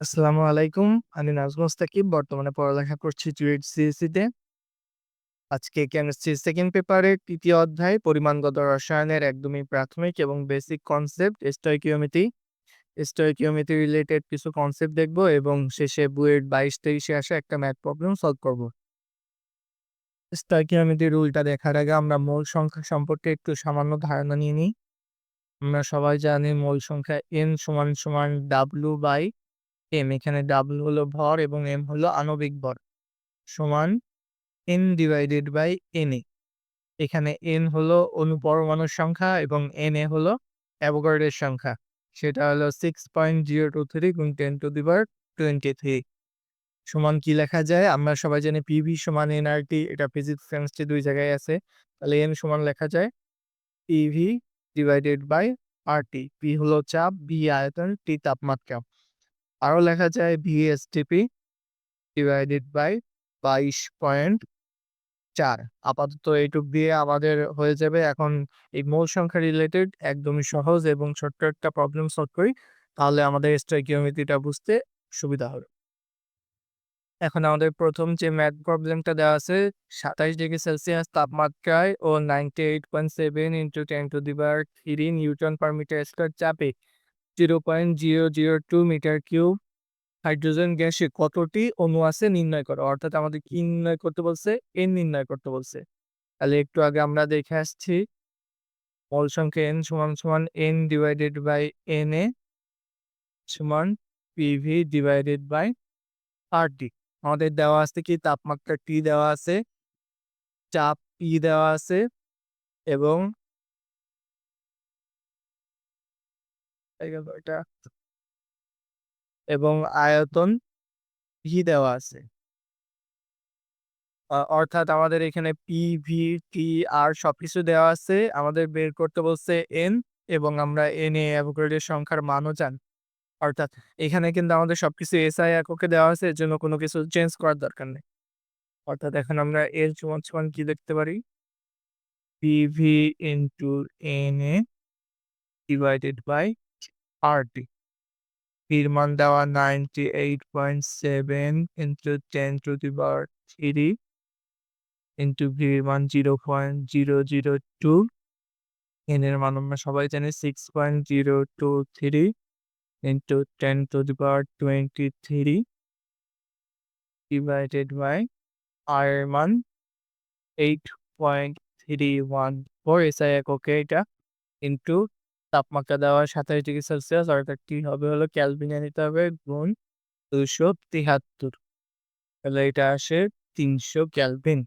আসসালামু আলাইকুম। আমি নাজমুল মুস্তাকিব। বর্তমানে পড়ালেখা করছি চুয়েট সিএসই তে। আজকে কেমিস্ট্রির সেকেন্ড পেপারের ৩য় অধ্যায় পরিমাণগত রসায়নের একদমই প্রাথমিক এবং basic concept stoichiometry. Stoichiometry related কিছু কনসেপ্ট দেখব এবং শেষে বুয়েট ২২-২৩ এ আসা একটা ম্যাথ প্রবলেম সলভ করব। স্টয়কিওমেট্রি রুলটা দেখার আগে আমরা মোল সংখ্যা সম্পর্কে একটু সামান্য ধারণা নিয়ে নিই। আমরা সবাই জানি মোল সংখ্যা n সমান W/m। এখানে W হলো ভর এবং m হলো আণবিক ভর। সমান n ডিভাইডেড বাই Na। এখানে n হলো অণু পরমাণুর সংখ্যা এবং Na হলো অ্যাভোগাড্রোর সংখ্যা। সেটা হলো 6.023 × 10⁻23 সমান কি লেখা যায়? আমরা সবাই জানি PV সমান nRT। এটা ফিজিক্স কেমিস্ট্রি ২ জায়গায় আছে। তাহলে n সমান লেখা যায় PV divided by RT। P হলো চাপ, V আয়তন, T তাপমাত্রা। আরো লেখা যায় VSTP ডিভাইডেড বাই 22.4। আপাতত এইটুক দিয়ে আমাদের হয়ে যাবে। এখন এই মোল সংখ্যা রিলেটেড একদমই সহজ এবং ছোট্ট একটা প্রবলেম সলভ করি। তাহলে আমাদের স্টয়কিওমেট্রিটা বুঝতে সুবিধা হবে। এখন আমাদের ১ম যে ম্যাথ প্রবলেমটা দেওয়া আছে ২৭°C তাপমাত্রায় ও 98.7 × 10⁻³ নিউটন পার মিটার স্কয়ার চাপে 0.002 মিটার কিউব হাইড্রোজেন গ্যাসে কতটি অণু আছে নির্ণয় করো। অর্থাৎ আমাদের কি নির্ণয় করতে বলছে? n নির্ণয় করতে বলছে। তাহলে একটু আগে আমরা দেখে আসছি মোল সংখ্যা n n divided by Na সমান PV ডিভাইডেড বাই RT। আমাদের দেওয়া আছে কি তাপমাত্রা T দেওয়া আছে, চাপ P দেওয়া আছে এবং এই গেল এটা এবং আয়তন V দেওয়া আছে। অর্থাৎ আমাদের এখানে P, V, T, R সবকিছু দেওয়া আছে। আমাদের বের করতে বলছে n এবং আমরা Na অ্যাভোগাড্রোর সংখ্যার মানও জানি। অর্থাৎ এখানে কিন্তু আমাদের সবকিছু SI এককে দেওয়া আছে। এর জন্য কোনো কিছু চেঞ্জ করার দরকার নেই। অর্থাৎ এখন আমরা এর সমান কি লিখতে পারি? PV into Na divided by RT। এর মান দেওয়া 98.7 ইনটু 10⁻³ ইনটু V এর মান 0.002। n এর মান আমরা সবাই জানি 6.023 ইনটু 10⁻23 ডিভাইডেড বাই r এর মান 8.314 SI এককে এটা ইনটু তাপমাত্রা দেওয়া ২৭°C অর্থাৎ T হবে হলো কেলভিনে নিতে হবে গুণ ২৭৩। তাহলে এটা আসে ৩০০ কেলভিন।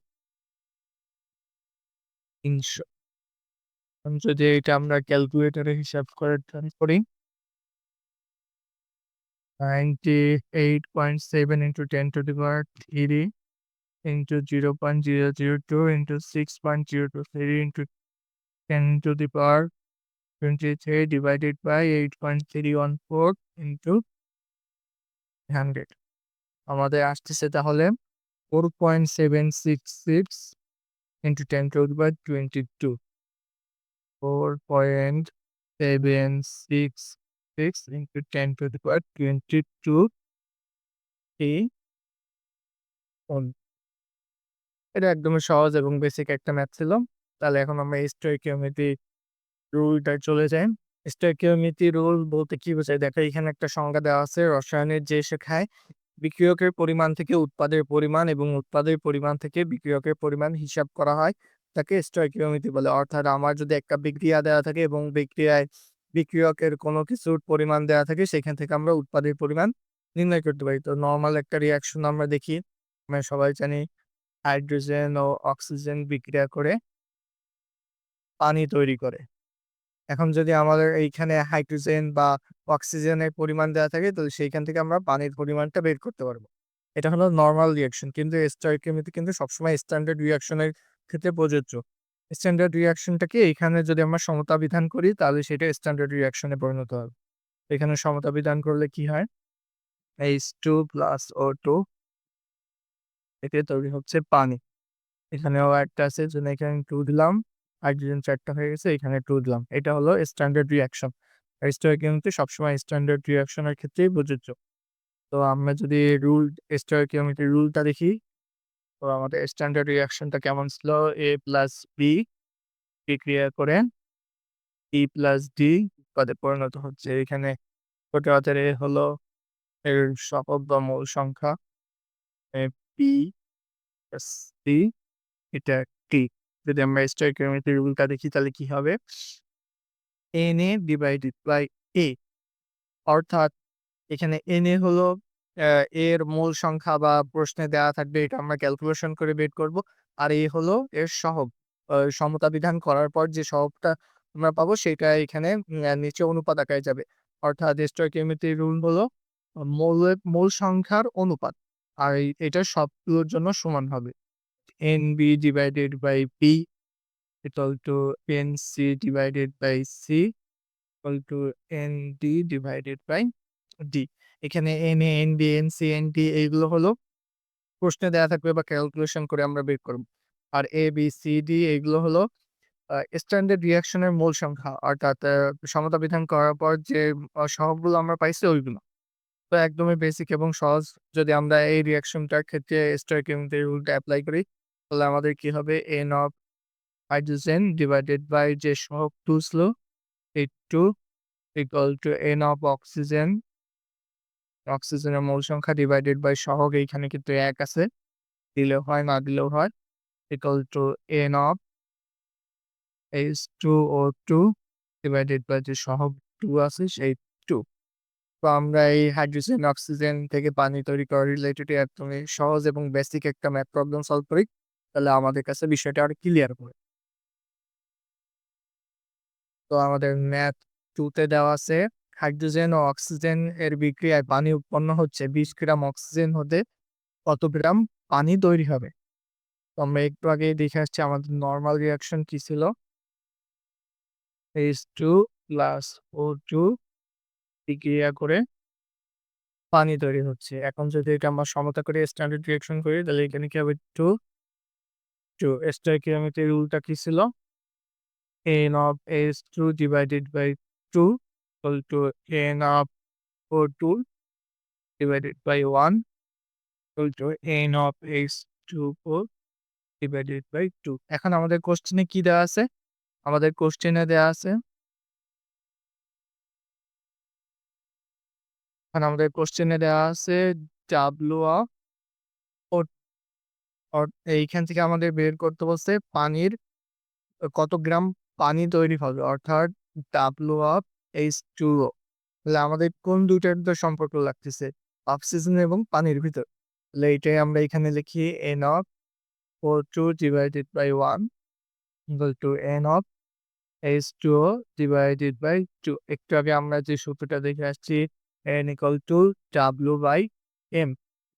৩০০ এখন যদি এটা আমরা ক্যালকুলেটরে হিসাব করে ট্রাই করি 98.7 into 10⁻³ into 0.002 into 6.023 into 10⁻23 divided by 8.314 into 100 আমাদের আসতেছে তাহলে 4.766 ইনটু 10⁻22 4.766 ইনটু 10⁻22 টি ওন। এটা একদমই সহজ এবং বেসিক একটা ম্যাথ ছিল। তাহলে এখন আমরা স্টয়কিওমেট্রি রুলটায় চলে যাই। স্টয়কিওমেট্রি রুল বলতে কি বোঝায়? দেখো এখানে একটা সংজ্ঞা দেওয়া আছে। রসায়নের যে শেখায় বিক্রিয়কের পরিমাণ থেকে উৎপাদের পরিমাণ এবং উৎপাদের পরিমাণ থেকে বিক্রিয়কের পরিমাণ হিসাব করা হয়। তাকে স্টয়কিওমেট্রি বলে। অর্থাৎ আমার যদি একটা বিক্রিয়া দেওয়া থাকে এবং বিক্রিয়ায় বিক্রিয়কের কোনো কিছুর পরিমাণ দেওয়া থাকে সেখান থেকে আমরা উৎপাদের পরিমাণ নির্ণয় করতে পারি। তো নরমাল একটা রিঅ্যাকশন আমরা দেখি। আমরা সবাই জানি হাইড্রোজেন ও অক্সিজেন বিক্রিয়া করে পানি তৈরি করে। এখন যদি আমাদের এইখানে হাইড্রোজেন বা অক্সিজেনের পরিমাণ দেওয়া থাকে তাহলে সেইখান থেকে আমরা পানির পরিমাণটা বের করতে পারবো। এটা হলো নরমাল রিঅ্যাকশন। কিন্তু স্টয়কিওমেট্রি কিন্তু সবসময় স্ট্যান্ডার্ড রিঅ্যাকশনের ক্ষেত্রে প্রযোজ্য। স্ট্যান্ডার্ড রিঅ্যাকশনটাকে এখানে যদি আমরা সমতা বিধান করি তাহলে সেটা স্ট্যান্ডার্ড রিঅ্যাকশনে পরিণত হবে। এখানে সমতা বিধান করলে কি হয়? H2 প্লাস O2 থেকে তৈরি হচ্ছে পানি। এখানেও একটা আছে এজন্য এখানে 2 দিলাম। হাইড্রোজেন ৪ টা হয়ে গেছে, এখানে 2 দিলাম। এটা হলো স্ট্যান্ডার্ড রিঅ্যাকশন। আর স্টয়কিওমেট্রি সবসময় স্ট্যান্ডার্ড রিঅ্যাকশন এর ক্ষেত্রেই প্রযোজ্য। তো আমরা যদি রুল স্টয়কিওমেট্রি রুলটা দেখি, তো আমাদের স্ট্যান্ডার্ড রিঅ্যাকশনটা কেমন ছিল? A প্লাস B বিক্রিয়া করে E প্লাস D উৎপাদে পরিণত হচ্ছে। এখানে ছোট হাতের A হলো এর সহগ বা মূল সংখ্যা, B প্লাস C এটা T। যদি আমরা স্টয়কিওমেট্রি রুলটা দেখি তাহলে কি হবে? Na ডিভাইডেড বাই A, অর্থাৎ এখানে Na হলো এর মূল সংখ্যা বা প্রশ্নে দেওয়া থাকবে, এটা আমরা ক্যালকুলেশন করে বের করব। আর A হলো এর সহগ। সমতা বিধান করার পর যে সহগটা আমরা পাবো সেটা এখানে নিচে অনুপাত আকারে যাবে। অর্থাৎ স্টয়কিওমেট্রি রুল হলো মূল সংখ্যার অনুপাত। আর এটা সবগুলোর জন্য সমান হবে। NB divided by B equal to NC divided by C equal to ND divided by D। এখানে NA, NB, NC, ND এইগুলো হলো প্রশ্নে দেয়া থাকবে বা ক্যালকুলেশন করে আমরা বের করব। আর A, B, C, D এগুলো হলো স্ট্যান্ডার্ড রিঅ্যাকশন এর মূল সংখ্যা। অর্থাৎ সমতা বিধান করার পর যে সহগগুলো আমরা পাইছি ওইগুলো। তো একদমই বেসিক এবং সহজ। যদি আমরা এই রিঅ্যাকশনটার ক্ষেত্রে স্টয়কিওমেট্রি রুলটা এপ্লাই করি, তাহলে আমাদের কি হবে? N of hydrogen divided by যে সহগ 2 ছিল এই 2 equal to N of oxygen, অক্সিজেনের মূল সংখ্যা ডিভাইডেড বাই সহগ এইখানে কিন্তু 1 আছে। দিলেও হয়, না দিলেও হয়। Equal to N of H2O2 divided by যে সহগ 2 আছে সেই 2। তো আমরা এই হাইড্রোজেন, অক্সিজেন থেকে পানি তৈরি করা রিলেটেড একদমই সহজ এবং বেসিক একটা ম্যাথ প্রবলেম সলভ করি। তাহলে আমাদের কাছে বিষয়টা আরো ক্লিয়ার হবে। তো আমাদের ম্যাথ 2 তে দেওয়া আছে হাইড্রোজেন ও অক্সিজেন এর বিক্রিয়ায় পানি উৎপন্ন হচ্ছে। 20 গ্রাম অক্সিজেন হতে কত গ্রাম পানি তৈরি হবে? তো আমরা একটু আগেই দেখে আসছি আমাদের নরমাল রিঅ্যাকশন কি ছিল? H2 প্লাস O2 বিক্রিয়া করে পানি তৈরি হচ্ছে। এখন যদি এটা আমরা সমতা করে স্ট্যান্ডার্ড রিঅ্যাকশন করি তাহলে এখানে কি হবে? 2, 2 স্টয়কিওমেট্রি রুলটা কি ছিল? N of H2 divided by 2 equal to N of O2 divided by 1 equal to N of H2O divided by 2। এখন আমাদের কোশ্চেনে কি দেওয়া আছে? আমাদের কোশ্চেনে দেওয়া আছে এখন আমাদের কোশ্চেনে দেওয়া আছে W of O, এইখান থেকে আমাদের বের করতে বলছে পানির কত গ্রাম পানি তৈরি হবে, অর্থাৎ W of H2O। তাহলে আমাদের কোন ২ টার ভিতর সম্পর্ক লাগতেছে? অক্সিজেন এবং পানির ভিতর। তাহলে এইটাই আমরা এখানে লিখি N of O2 divided by 1 equal to N of H2O divided by 2। একটু আগে আমরা যে সূত্রটা দেখে আসছি N equal to W by M,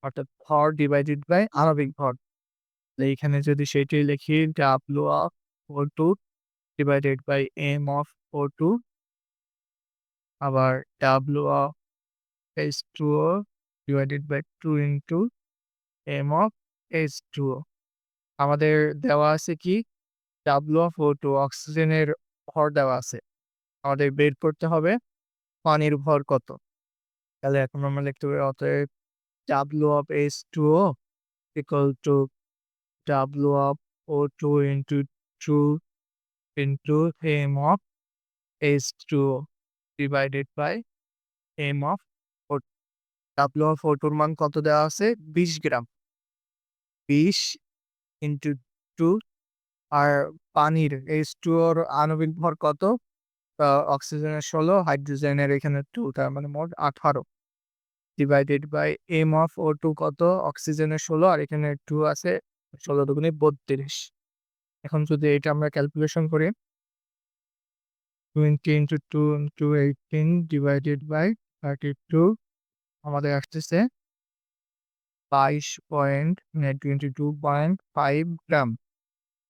অর্থাৎ ভর ডিভাইডেড বাই আণবিক ভর। তাহলে এখানে যদি সেটাই লিখি W of O2 divided by M of O2, আবার W of H2O divided by 2 into M of H2O। আমাদের দেওয়া আছে কি? W of O2 অক্সিজেনের ভর দেওয়া আছে। আমাদের বের করতে হবে পানির ভর কত। তাহলে এখন আমরা লিখতে পারি অতএব W of H2O equal to W of O2 into 2 into M of H2O divided by M of O2। W of O2 এর মান কত দেওয়া আছে? 20 গ্রাম। 20 into 2, আর পানির H2O র আণবিক ভর কত? অক্সিজেনের 16, হাইড্রোজেনের এখানে 2, তার মানে মোট 18 divided by M of O2 কত? অক্সিজেনের 16 আর এখানে 2 আছে, 16 দুগুণে 32। এখন যদি এটা আমরা ক্যালকুলেশন করি 20 into 2 into 18 divided by 32, আমাদের আসতেছে 22.5 গ্রাম।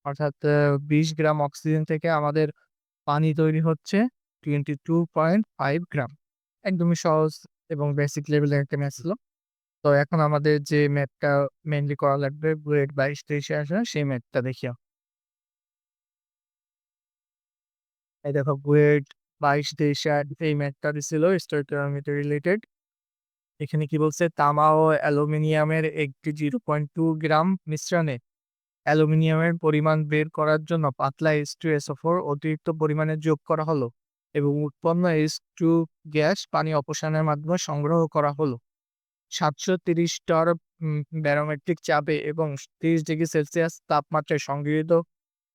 অর্থাৎ 20 গ্রাম অক্সিজেন থেকে আমাদের পানি তৈরি হচ্ছে 22.5 গ্রাম। একদমই সহজ এবং বেসিক লেভেলের একটা ম্যাথ ছিল। তো এখন আমাদের যে ম্যাথটা মেইনলি করা লাগবে বুয়েট 22-23 এ আসা সেই ম্যাথটা দেখি। এই দেখো বুয়েট 22-23 এই ম্যাথটা দিছিল স্টয়কিওমেট্রি রিলেটেড। এখানে কি বলছে? তামা ও অ্যালুমিনিয়ামের একটি 0.2 গ্রাম মিশ্রণে অ্যালুমিনিয়ামের পরিমাণ বের করার জন্য পাতলা H2SO4 অতিরিক্ত পরিমাণে যোগ করা হলো এবং উৎপন্ন H2 গ্যাস পানি অপসারণের মাধ্যমে সংগ্রহ করা হলো। ৭৩০ টর ব্যারোমেট্রিক চাপে এবং ৩০ ডিগ্রি সেলসিয়াস তাপমাত্রায় সংগৃহীত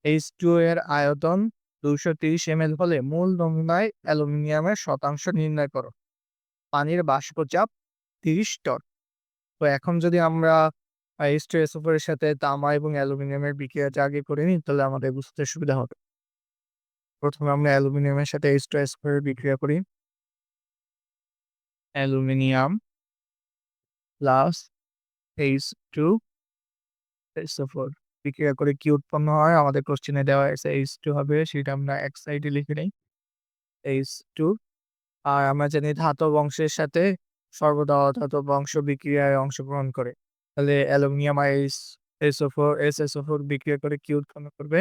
H2O এর আয়তন ২৩০ ml হলে মূল নমুনায় অ্যালুমিনিয়ামের শতাংশ নির্ণয় করো। পানির বাষ্প চাপ ৩০ টন। তো এখন যদি আমরা H2SO4 এর সাথে তামা এবং অ্যালুমিনিয়ামের বিক্রিয়াটা আগে করে নিই, তাহলে আমাদের বুঝতে সুবিধা হবে। প্রথমে আমরা অ্যালুমিনিয়ামের সাথে H2SO4 এর বিক্রিয়া করি। অ্যালুমিনিয়াম প্লাস H2SO4 বিক্রিয়া করে কি উৎপন্ন হয়? আমাদের কোশ্চেনে দেওয়া আছে H2 হবে, সেটা আমরা এক সাইডে লিখে নেই। H2, আর আমরা জানি ধাতব অংশের সাথে সর্বদা অধাতব অংশ বিক্রিয়ায় অংশগ্রহণ করে। তাহলে অ্যালুমিনিয়াম আর SSO4 বিক্রিয়া করে কি উৎপন্ন করবে?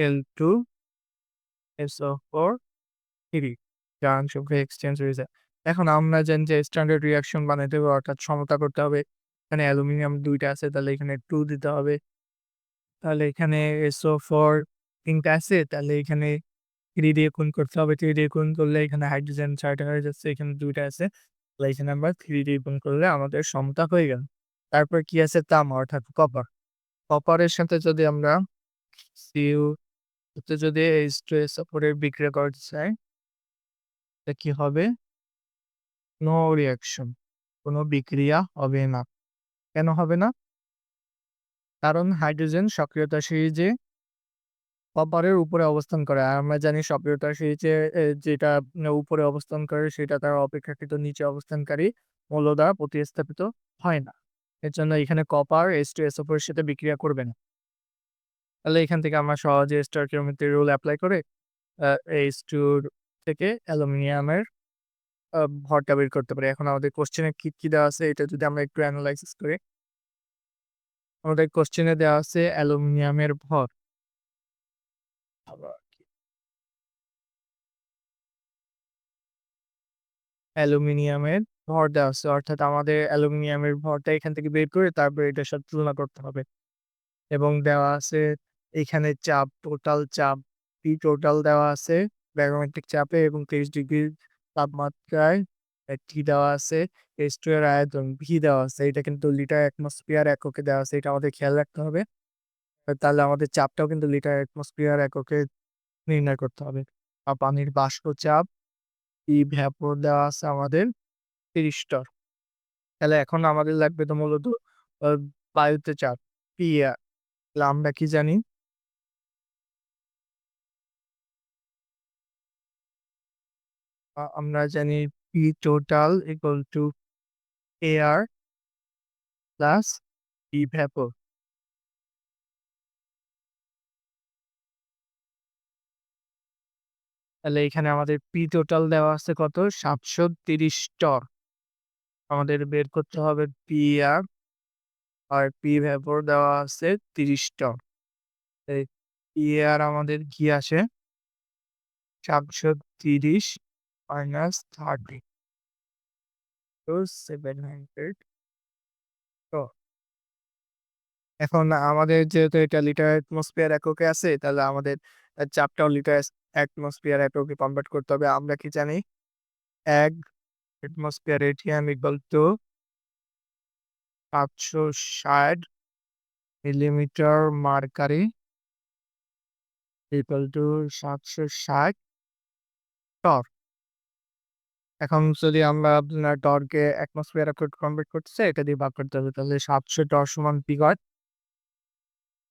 Al2SO4 যার অংশকে এক্সচেঞ্জ হয়ে যায়। এখন আমরা জানি যে স্ট্যান্ডার্ড রিঅ্যাকশন বানাইতে হবে, অর্থাৎ সমতা করতে হবে। এখানে অ্যালুমিনিয়াম ২ টা আছে, তাহলে এখানে 2 দিতে হবে। তাহলে এখানে SO4 ৩ টা আছে, তাহলে এখানে 3 দিয়ে গুণ করতে হবে। 3 দিয়ে গুণ করলে এখানে হাইড্রোজেন ৬ টা হয়ে যাচ্ছে, এখানে ২ টা আছে। তাহলে এখানে আমরা 3 দিয়ে গুণ করলে আমাদের সমতা হয়ে গেল। তারপর কি আছে? তামা অর্থাৎ কপার। কপারের সাথে যদি আমরা Cu হতে যদি H2SO4 এর বিক্রিয়া করতে চাই, তা কি হবে? No reaction. কোন বিক্রিয়া হবে না। কেন হবে না? কারণ হাইড্রোজেন সক্রিয়তা সিরিজে কপারের উপরে অবস্থান করে। আর আমরা জানি সক্রিয়তা সিরিজে যেটা উপরে অবস্থান করে সেটা তার অপেক্ষাকৃত নিচে অবস্থানকারী মৌল দ্বারা প্রতিস্থাপিত হয় না। এর জন্য এখানে কপার H2SO4 এর সাথে বিক্রিয়া করবে না। তাহলে এখান থেকে আমরা সহজে স্টয়কিওমেট্রি রুল এপ্লাই করে আ H2 থেকে অ্যালুমিনিয়ামের ভরটা বের করতে পারি। এখন আমাদের কোয়েশ্চেনে কি দেওয়া আছে এটা যদি আমরা একটু এনালাইসিস করি। আমাদের কোয়েশ্চেনে দেওয়া আছে অ্যালুমিনিয়ামের ভর। আবার অ্যালুমিনিয়ামের ভর দেওয়া আছে। অর্থাৎ আমাদের অ্যালুমিনিয়ামের ভরটা এখান থেকে বের করে তারপরে এটার সাথে তুলনা করতে হবে। এবং দেওয়া আছে এখানে চাপ, টোটাল চাপ P টোটাল দেওয়া আছে ব্যারোমেট্রিক চাপে এবং ৩০ ডিগ্রি তাপমাত্রায় T দেওয়া আছে। H2 এর আয়তন V দেওয়া আছে। এটা কিন্তু লিটার অ্যাটমসফিয়ার এককে দেওয়া আছে। এটা আমাদের খেয়াল রাখতে হবে। তাহলে আমাদের চাপটাও কিন্তু লিটার অ্যাটমসফিয়ার এককে নির্ণয় করতে হবে। আর পানির বাষ্প চাপ P ভ্যাপর দেওয়া আছে আমাদের ৩০ টন। তাহলে এখন আমাদের লাগবে তো মূলত আ বায়ুতে চাপ PR। তাহলে আমরা কি জানি? আমরা জানি P total equal to AR plus P vapor। তাহলে এখানে আমাদের P total দেওয়া আছে কত? ৭৩০ টন। আমাদের বের করতে হবে PR আর P vapor দেওয়া আছে ৩০ টন। এই PR আমাদের কি আসে? ৭৩০ মাইনাস 30 তো 700 টন। এখন আমাদের যেহেতু এটা লিটার অ্যাটমসফিয়ার এককে আছে, তাহলে আমাদের চাপটাও লিটার অ্যাটমসফিয়ার এককে কনভার্ট করতে হবে। আমরা কি জানি? ১ atmosphere radian equal to ৭৬০ millimetre mercury equal to ৭৬০ টর। এখন যদি আমরা আপনার টরকে অ্যাটমসফিয়ার একক কনভার্ট করতে চাই, এটা দিয়ে ভাগ করতে হবে। তাহলে ৭০০ টর সমান পি হয়।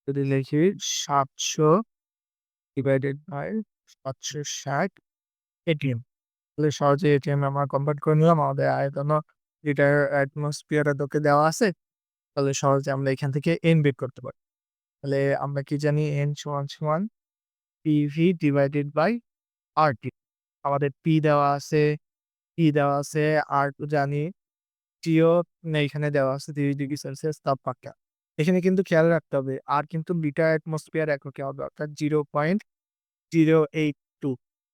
যদি লিখি ৭০০ ডিভাইডেড বাই ৭৬০ এটিএম। তাহলে সহজেই এটিএম আমরা কনভার্ট করে নিলাম। আমাদের আয়তনও লিটার অ্যাটমসফিয়ার এককে দেওয়া আছে। তাহলে সহজে আমরা এখান থেকে n বের করতে পারি। তাহলে আমরা কি জানি? n সমান পিভি ডিভাইডেড বাই RT। আমাদের P দেওয়া আছে, T দেওয়া আছে, R জানি, T ও এখানে দেওয়া আছে ৩০ ডিগ্রি সেলসিয়াস তাপমাত্রা। এখানে কিন্তু খেয়াল রাখতে হবে R কিন্তু লিটার অ্যাটমসফিয়ার এককে হবে, অর্থাৎ 0.082।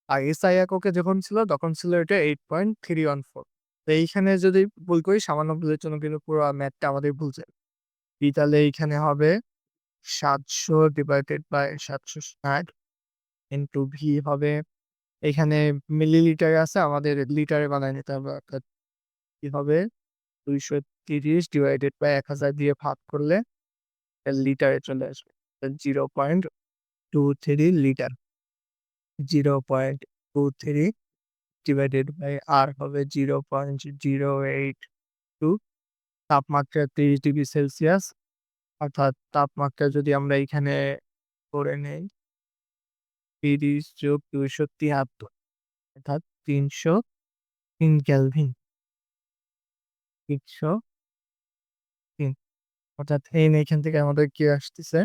আর SI এককে যখন ছিল তখন ছিল এটা 8.314। তো এইখানে যদি ভুল করি সামান্য ভুলের জন্য কিন্তু পুরো ম্যাথটা আমাদের ভুল যাবে। তাহলে এইখানে হবে ৭০০ ডিভাইডেড বাই ৭৬০ ইন্টু ভি হবে এখানে মিলিলিটারে আছে আমাদের লিটারে বানায় নিতে হবে। অর্থাৎ কি হবে ২৩০ ডিভাইডেড বাই ১০০০ দিয়ে ভাগ করলে লিটারে চলে আসবে। 0.23 লিটার। 0.23 ডিভাইডেড বাই আর হবে 0.082 তাপমাত্রা ৩০ ডিগ্রি সেলসিয়াস। অর্থাৎ তাপমাত্রা যদি আমরা এখানে করে নেই ৩০ যোগ ২৭৩ অর্থাৎ ৩০৩ কেলভিন। ৩০৩ অর্থাৎ এখান থেকে আমাদের কি আসতেছে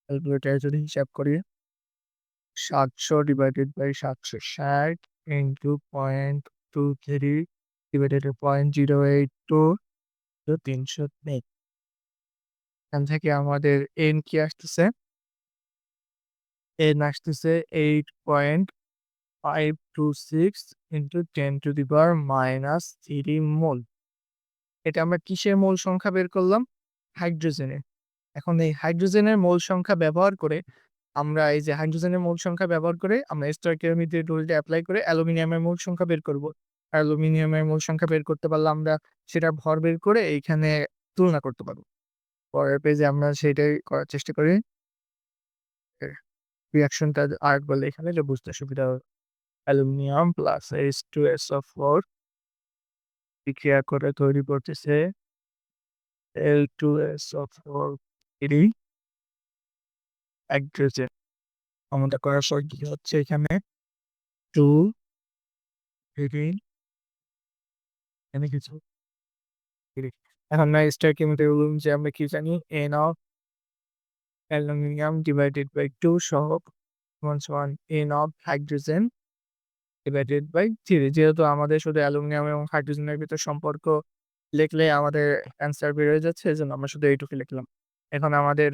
ক্যালকুলেটরে যদি হিসাব করি ৭০০ divided by ৭৬০ into 0.23 divided by 0.082 তো ৩০৩। এখান থেকে আমাদের n কি আসতেছে? n আসতেছে 8.526 ইন্টু 10⁻³ মোল। এটা আমরা কিসের মোল সংখ্যা বের করলাম? হাইড্রোজেনের। এখন এই হাইড্রোজেনের মোল সংখ্যা ব্যবহার করে আমরা এই যে হাইড্রোজেনের মোল সংখ্যা ব্যবহার করে আমরা স্টয়কিওমেট্রি রুলটা এপ্লাই করে অ্যালুমিনিয়ামের মোল সংখ্যা বের করব। অ্যালুমিনিয়ামের মোল সংখ্যা বের করতে পারলে আমরা সেটার ভর বের করে এইখানে তুলনা করতে পারব। পরের পেজে আমরা সেটাই করার চেষ্টা করি। রিঅ্যাকশনটা আরেকবার লেখা নিলে বুঝতে সুবিধা হবে। অ্যালুমিনিয়াম প্লাস H2SO4 বিক্রিয়া করে তৈরি করতেছে L2SO4 হাইড্রোজেন। আমাদের করার পর কি হচ্ছে এখানে 2 এখানে কিছু এখন না স্টয়কিওমেট্রি রুল যে আমরা কি জানি n of aluminium divided by 2 সহগ সমান n of hydrogen divided by 3 যেহেতু আমাদের শুধু অ্যালুমিনিয়াম এবং হাইড্রোজেনের ভিতর সম্পর্ক লিখলে আমাদের অ্যান্সার বের হয়ে যাচ্ছে। এজন্য আমরা শুধু এইটুকু লিখলাম। এখন আমাদের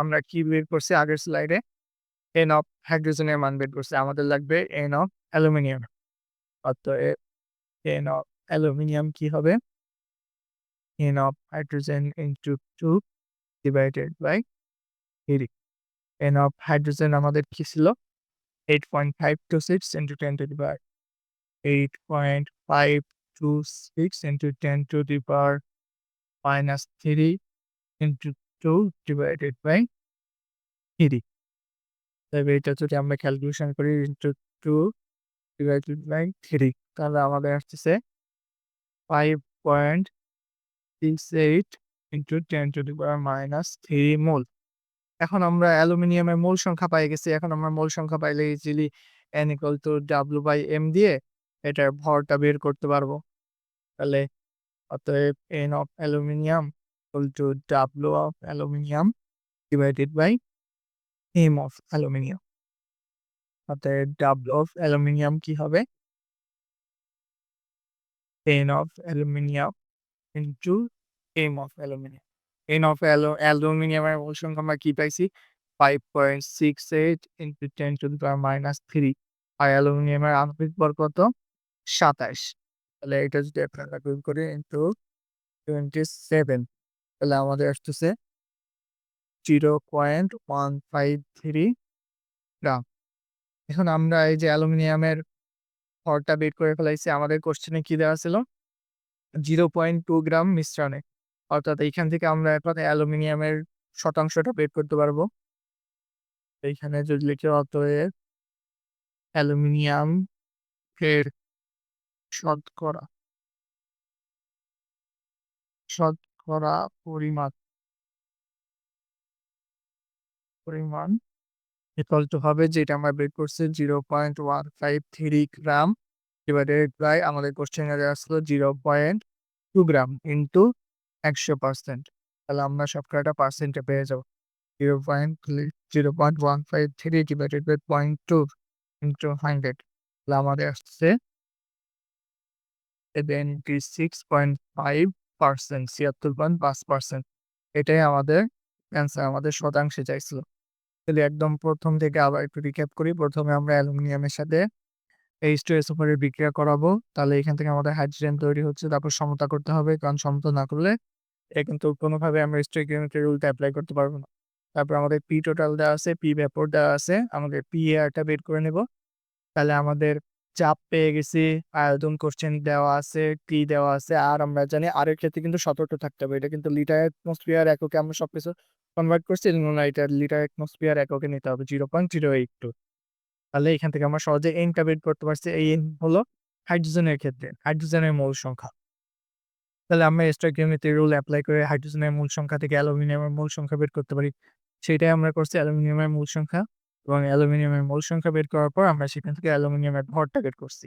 আমরা কি বের করছি আগের স্লাইডে n অফ হাইড্রোজেনের মান বের করছি। আমাদের লাগবে n অফ অ্যালুমিনিয়াম। অতএব n অফ অ্যালুমিনিয়াম কি হবে? n of hydrogen into 2 divided by 3। n of hydrogen আমাদের কি ছিল? 8.526 into 10⁻8.526 into 10⁻³ into 2 divided by 3। তবে এটা যদি আমরা ক্যালকুলেশন করি ইনটু 2 ডিভাইডেড বাই 3 তাহলে আমাদের আসতেছে 5.68 ইনটু 10⁻³ মোল। এখন আমরা অ্যালুমিনিয়ামের মোল সংখ্যা পেয়ে গেছি। এখন আমরা মোল সংখ্যা পাইলে ইজিলি n = W/m দিয়ে এটার ভরটা বের করতে পারবো। তাহলে অতএব n of aluminium W of aluminium divided by m of aluminium. অতএব W অফ অ্যালুমিনিয়াম কি হবে? n of aluminium into m of aluminium. n of অ্যালুমিনিয়ামের মোল সংখ্যা আমরা কি পাইছি? 5.68 ইনটু 10⁻³ আর অ্যালুমিনিয়ামের আণবিক ভর কত? ২৭। তাহলে এটা যদি আপনারা গুণ করি ইনটু 27 তাহলে আমাদের আসতেছে 0.153 গ্রাম। এখন আমরা এই যে অ্যালুমিনিয়ামের ভরটা বের করে ফেলাইছি। আমাদের কোশ্চেনে কি দেওয়া ছিল? 0.2 গ্রাম মিশ্রণে। অর্থাৎ এইখান থেকে আমরা এখন অ্যালুমিনিয়ামের শতাংশটা বের করতে পারবো। এইখানে যদি লিখি অতএব অ্যালুমিনিয়াম এর শতকরা শতকরা পরিমাণ ইকুয়াল টু হবে যেটা আমরা বের করছি 0.153 গ্রাম ডিভাইডেড বাই আমাদের কোশ্চেনে দেওয়া ছিল 0.2 গ্রাম ইনটু 100%। তাহলে আমরা শতকরাটা পার্সেন্টে পেয়ে যাব। 0.153 ডিভাইডেড বাই 0.2 ইনটু 100 তাহলে আমাদের আসছে 76.5% 76.5%। এটাই আমাদের অ্যান্সার আমাদের শতাংশে চাইছিল। তাহলে একদম প্রথম থেকে আবার একটু রিক্যাপ করি। প্রথমে আমরা অ্যালুমিনিয়ামের সাথে H2SO4 এর বিক্রিয়া করাবো। তাহলে এখান থেকে আমাদের হাইড্রোজেন তৈরি হচ্ছে। তারপর সমতা করতে হবে। কারণ সমতা না করলে এটা কিন্তু কোনোভাবে আমরা স্টয়কিওমেট্রি রুলটা এপ্লাই করতে পারব না। তারপর আমাদের P টোটাল দেওয়া আছে, P ভেপর দেওয়া আছে। আমাদের PAR টা বের করে নেব। তাহলে আমাদের চাপ পেয়ে গেছি, আয়তন কোশ্চেন দেওয়া আছে, T দেওয়া আছে। আর আমরা জানি R এর ক্ষেত্রে কিন্তু সতর্ক থাকতে হবে। এটা কিন্তু লিটার অ্যাটমসফিয়ার এককে আমরা সবকিছু কনভার্ট করছি। না এটা লিটার অ্যাটমসফিয়ার এককে নিতে হবে 0.082। তাহলে এখান থেকে আমরা সহজে n টা বের করতে পারছি। এই n হলো হাইড্রোজেনের ক্ষেত্রে হাইড্রোজেনের মোল সংখ্যা। তাহলে আমরা স্টয়কিওমেট্রি রুল এপ্লাই করে হাইড্রোজেনের মূল সংখ্যা থেকে অ্যালুমিনিয়ামের মূল সংখ্যা বের করতে পারি। সেটাই আমরা করছি অ্যালুমিনিয়ামের মূল সংখ্যা এবং অ্যালুমিনিয়ামের মূল সংখ্যা বের করার পর আমরা সেখান থেকে অ্যালুমিনিয়ামের ভরটা বের করছি।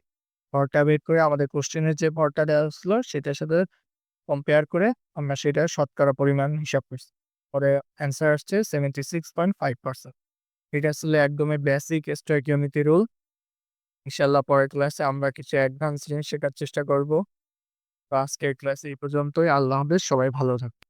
ভরটা বের করে আমাদের কোশ্চেনের যে ভরটা দেওয়া ছিল সেটার সাথে কম্পেয়ার করে আমরা সেটার শতকরা পরিমাণ হিসাব করছি। পরে অ্যান্সার আসছে 76.5%। এটা আসলে একদমই বেসিক স্টয়কিওমেট্রি রুল। ইনশাআল্লাহ পরের ক্লাসে আমরা কিছু অ্যাডভান্স জিনিস শেখার চেষ্টা করব। তো আজকের ক্লাস এই পর্যন্তই। আল্লাহ হাফেজ। সবাই ভালো থাকবেন।